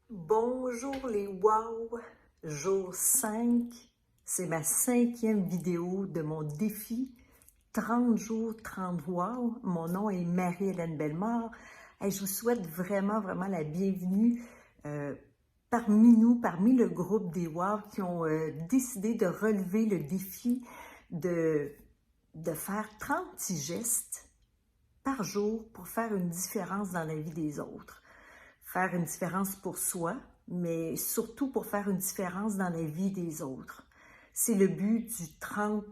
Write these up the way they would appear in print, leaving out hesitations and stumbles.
Bonjour les wow! Jour 5, c'est ma 5e vidéo de mon défi 30 jours, 30 wow. Mon nom est Marie-Hélène Bellemare. Et je vous souhaite vraiment, vraiment la bienvenue parmi nous, parmi le groupe des wow qui ont décidé de relever le défi de, de faire 30 petits gestes par jour pour faire une différence dans la vie des autres. Faire une différence pour soi, mais surtout pour faire une différence dans la vie des autres. C'est le but du 30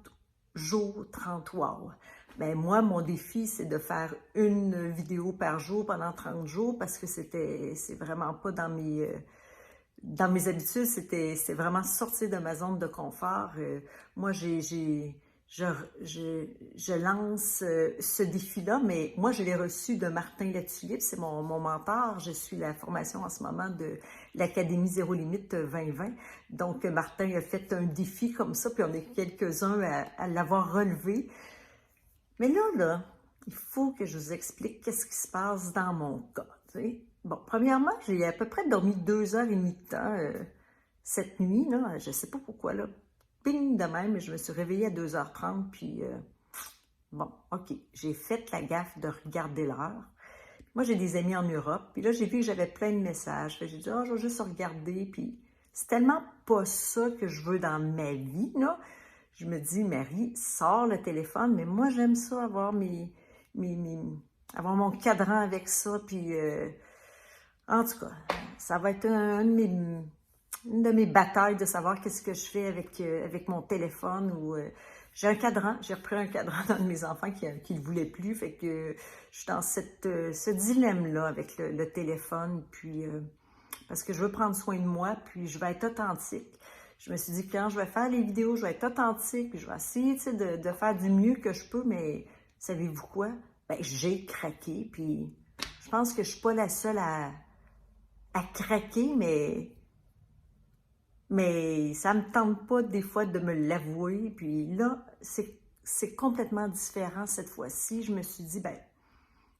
jours, 30 wow. Ben moi, mon défi, c'est de faire une vidéo par jour pendant 30 jours parce que c'est vraiment pas dans mes habitudes, c'est vraiment sortir de ma zone de confort. Moi, je lance ce défi-là, mais moi, je l'ai reçu de Martin Latulippe, c'est mon mentor. Je suis la formation en ce moment de l'Académie Zéro Limite 2020. Donc, Martin a fait un défi comme ça, puis on est quelques-uns à l'avoir relevé. Mais là, il faut que je vous explique qu'est-ce qui se passe dans mon cas. T'sais. Bon, premièrement, j'ai à peu près dormi 2h30 de temps cette nuit. Là, je ne sais pas pourquoi, là. Ping de même, je me suis réveillée à 2h30, puis bon, OK, j'ai fait la gaffe de regarder l'heure. Moi, j'ai des amis en Europe, puis là, j'ai vu que j'avais plein de messages. J'ai dit, oh, je vais juste regarder, puis c'est tellement pas ça que je veux dans ma vie, là. Je me dis, Marie, sors le téléphone, mais moi, j'aime ça, avoir avoir mon cadran avec ça, puis en tout cas, ça va être une de mes batailles de savoir qu'est-ce que je fais avec mon téléphone ou j'ai un cadran, j'ai repris un cadran d'un de mes enfants qui ne le voulait plus, fait que je suis dans ce dilemme-là avec le téléphone, puis parce que je veux prendre soin de moi, puis je vais être authentique. Je me suis dit que quand je vais faire les vidéos, je vais être authentique, puis je vais essayer de faire du mieux que je peux, mais savez-vous quoi? Ben, j'ai craqué, puis je pense que je suis pas la seule à craquer, mais ça me tente pas des fois de me l'avouer. Puis là, c'est complètement différent cette fois-ci. Je me suis dit, ben,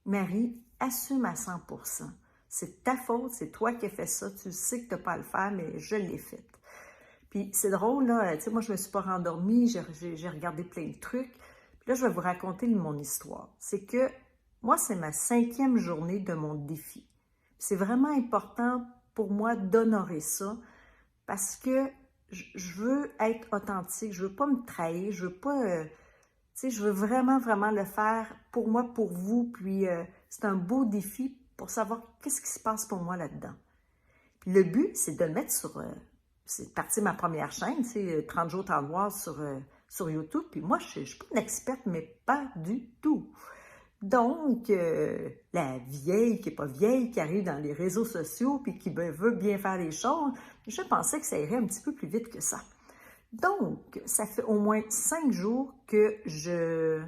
Marie, assume à 100%. C'est ta faute, c'est toi qui as fait ça. Tu sais que tu n'as pas à le faire, mais je l'ai fait. Puis c'est drôle, là, tu sais, moi, je me suis pas rendormie, j'ai regardé plein de trucs. Puis là, je vais vous raconter mon histoire. C'est que moi, c'est ma 5e journée de mon défi. C'est vraiment important pour moi d'honorer ça parce que je veux être authentique, je veux pas me trahir, je veux pas, tu sais, je veux vraiment, vraiment le faire pour moi, pour vous, puis c'est un beau défi pour savoir qu'est-ce qui se passe pour moi là-dedans. Puis le but, c'est de le mettre sur, c'est parti ma première chaîne, tu sais, 30 jours 30 voir sur YouTube, puis moi, je suis pas une experte, mais pas du tout. Donc, la vieille qui n'est pas vieille, qui arrive dans les réseaux sociaux puis qui veut bien faire les choses, je pensais que ça irait un petit peu plus vite que ça. Donc, ça fait au moins 5 jours que je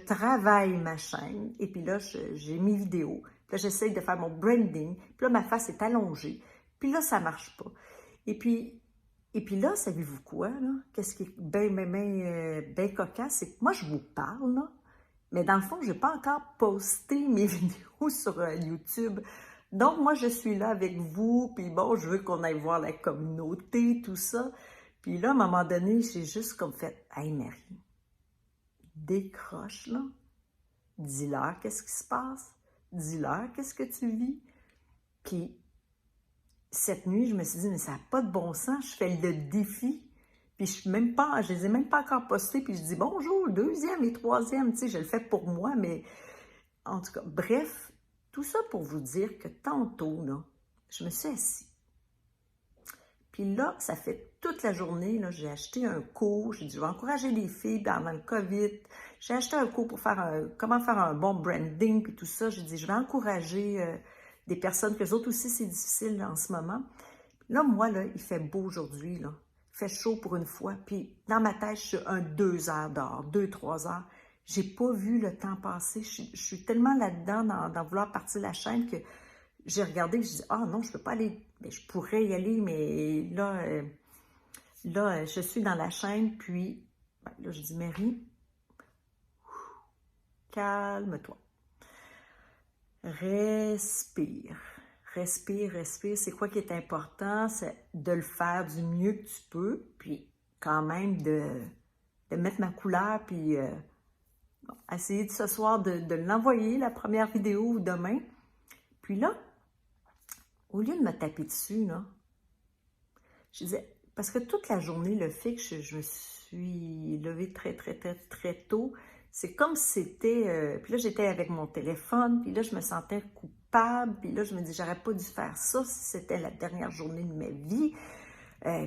travaille ma chaîne et puis là, j'ai mes vidéos. Puis là, j'essaye de faire mon branding. Puis là, ma face est allongée. Puis là, ça marche pas. Et puis, et puis là, savez-vous quoi, là? Qu'est-ce qui est bien cocasse, c'est que moi, je vous parle, là, mais dans le fond, je n'ai pas encore posté mes vidéos sur YouTube. Donc, moi, je suis là avec vous, puis bon, je veux qu'on aille voir la communauté, tout ça. Puis là, à un moment donné, j'ai juste comme fait, « Hey, Marie, décroche, là. Dis-leur qu'est-ce qui se passe. Dis-leur qu'est-ce que tu vis. » Puis, cette nuit, je me suis dit, mais ça n'a pas de bon sens, je fais le défi. Puis je les ai même pas encore postés, puis je dis bonjour, 2e et 3e, tu sais, je le fais pour moi, mais en tout cas, bref, tout ça pour vous dire que tantôt, là, je me suis assise. Puis là, ça fait toute la journée, là, j'ai acheté un cours, j'ai dit, je vais encourager les filles pendant le COVID. J'ai acheté un cours pour comment faire un bon branding, puis tout ça. J'ai dit, je vais encourager des personnes, que les autres aussi, c'est difficile là, en ce moment. Là, moi, là, il fait beau aujourd'hui, là. Il fait chaud pour une fois. Puis, dans ma tête, je suis 2 heures dehors, 3 heures. J'ai pas vu le temps passer. Je suis tellement là-dedans dans vouloir partir la chaîne que j'ai regardé et je dis, ah non, je peux pas aller. Mais je pourrais y aller, mais là, je suis dans la chaîne. Puis, ben, là, je dis, Marie, calme-toi. Respire. respire, respire. C'est quoi qui est important? C'est de le faire du mieux que tu peux, puis quand même de mettre ma couleur, puis essayer de ce soir de l'envoyer, la première vidéo, ou demain. Puis là, au lieu de me taper dessus, là, je disais, parce que toute la journée, le fait que je me suis levée très, très, très, très tôt, c'est comme si c'était... puis là, j'étais avec mon téléphone, puis là, je me sentais coupable, puis là, je me dis, j'aurais pas dû faire ça si c'était la dernière journée de ma vie.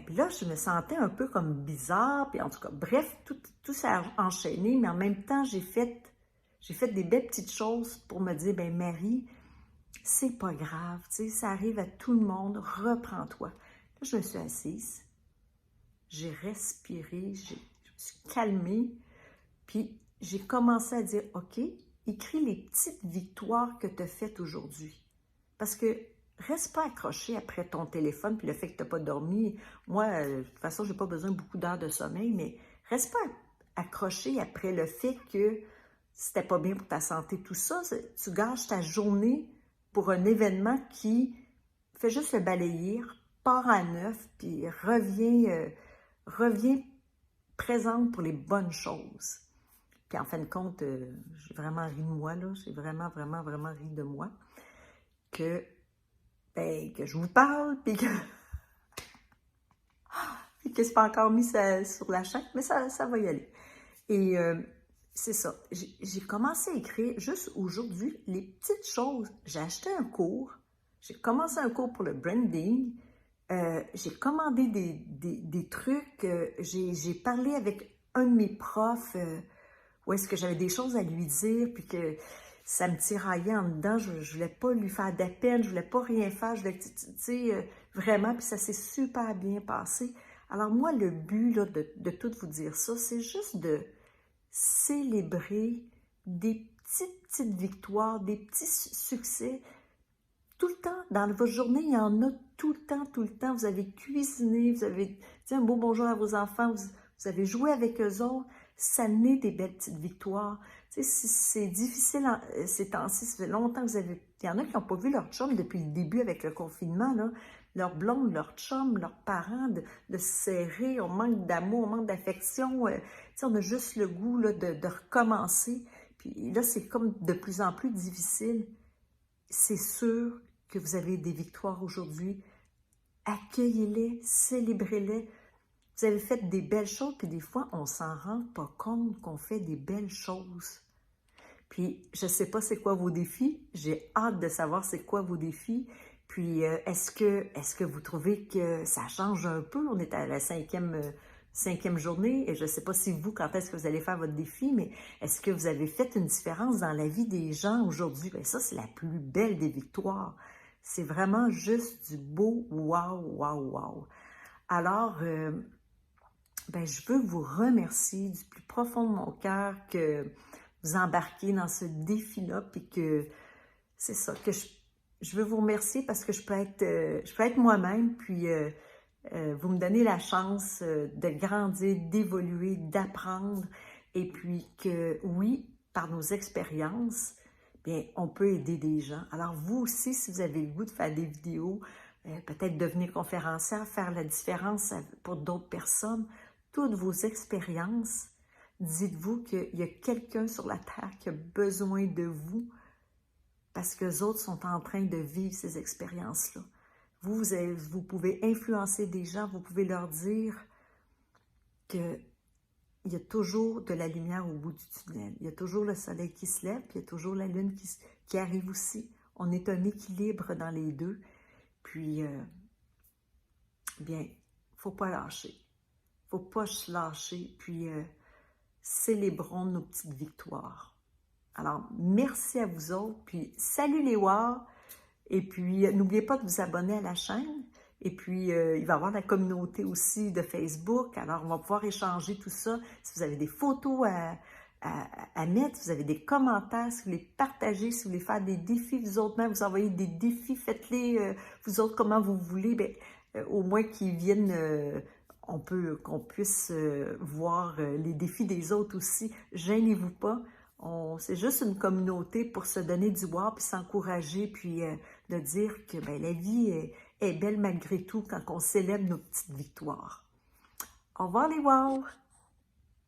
Puis là, je me sentais un peu comme bizarre, puis en tout cas, bref, tout s'est enchaîné, mais en même temps, j'ai fait des belles petites choses pour me dire, ben Marie, c'est pas grave, tu sais, ça arrive à tout le monde, reprends-toi. Là, je me suis assise, j'ai respiré, je me suis calmée, puis j'ai commencé à dire, OK, écris les petites victoires que tu as faites aujourd'hui. Parce que reste pas accroché après ton téléphone, puis le fait que tu n'as pas dormi. Moi, de toute façon, je n'ai pas besoin de beaucoup d'heures de sommeil, mais reste pas accroché après le fait que c'était pas bien pour ta santé. Tout ça, tu gâches ta journée pour un événement qui fait juste le balayer, part à neuf, puis reviens présente pour les bonnes choses. Puis en fin de compte, j'ai vraiment ri de moi, là. J'ai vraiment, vraiment, vraiment ri de moi. Que je vous parle, puis que c'est pas encore mis sur la chaîne, mais ça va y aller. Et c'est ça. J'ai commencé à écrire juste aujourd'hui les petites choses. J'ai acheté un cours. J'ai commencé un cours pour le branding. J'ai commandé des trucs. J'ai parlé avec un de mes profs où est-ce que j'avais des choses à lui dire, puis que ça me tiraillait en dedans. Je voulais pas lui faire de la peine, je voulais pas rien faire. Je voulais, tu sais, vraiment, puis ça s'est super bien passé. Alors moi, le but là, de tout vous dire ça, c'est juste de célébrer des petites victoires, des petits succès. Tout le temps, dans votre journée, il y en a tout le temps, tout le temps. Vous avez cuisiné, vous avez dit un beau bonjour à vos enfants, vous avez joué avec eux autres. Ça naît des belles petites victoires. Tu sais, c'est difficile ces temps-ci, ça fait longtemps que vous avez... Il y en a qui n'ont pas vu leur chum depuis le début avec le confinement, là. Leur blonde, leur chum, leurs parents, de se serrer, on manque d'amour, on manque d'affection. Tu sais, on a juste le goût là, de recommencer. Puis là, c'est comme de plus en plus difficile. C'est sûr que vous avez des victoires aujourd'hui. Accueillez-les, célébrez-les. Vous avez fait des belles choses, puis des fois, on s'en rend pas compte qu'on fait des belles choses. Puis, je sais pas c'est quoi vos défis. J'ai hâte de savoir c'est quoi vos défis. Puis, est-ce que vous trouvez que ça change un peu? On est à la cinquième journée, et je sais pas si vous, quand est-ce que vous allez faire votre défi, mais est-ce que vous avez fait une différence dans la vie des gens aujourd'hui? Bien, ça, c'est la plus belle des victoires. C'est vraiment juste du beau wow, wow, wow. Alors, je veux vous remercier du plus profond de mon cœur que vous embarquez dans ce défi-là, puis que c'est ça, que je veux vous remercier parce que je peux être moi-même, puis vous me donnez la chance de grandir, d'évoluer, d'apprendre, et puis que oui, par nos expériences, bien, on peut aider des gens. Alors vous aussi, si vous avez le goût de faire des vidéos, peut-être devenir conférencière, faire la différence pour d'autres personnes, toutes vos expériences, dites-vous qu'il y a quelqu'un sur la terre qui a besoin de vous parce que les autres sont en train de vivre ces expériences-là. Vous pouvez influencer des gens, vous pouvez leur dire qu'il y a toujours de la lumière au bout du tunnel. Il y a toujours le soleil qui se lève, puis il y a toujours la lune qui arrive aussi. On est un équilibre dans les deux. Puis, bien, il ne faut pas lâcher. Il ne faut pas se lâcher. Puis, célébrons nos petites victoires. Alors, merci à vous autres. Puis, salut les WOW. Et puis, n'oubliez pas de vous abonner à la chaîne. Et puis, il va y avoir la communauté aussi de Facebook. Alors, on va pouvoir échanger tout ça. Si vous avez des photos à mettre, si vous avez des commentaires, si vous voulez partager, si vous voulez faire des défis, vous autres même, vous envoyez des défis, faites-les, vous autres, comment vous voulez. Bien, au moins qu'ils viennent, qu'on puisse voir les défis des autres aussi. Gênez-vous pas. C'est juste une communauté pour se donner du bois, puis s'encourager, puis de dire que ben, la vie est belle malgré tout quand on célèbre nos petites victoires. Au revoir les wow!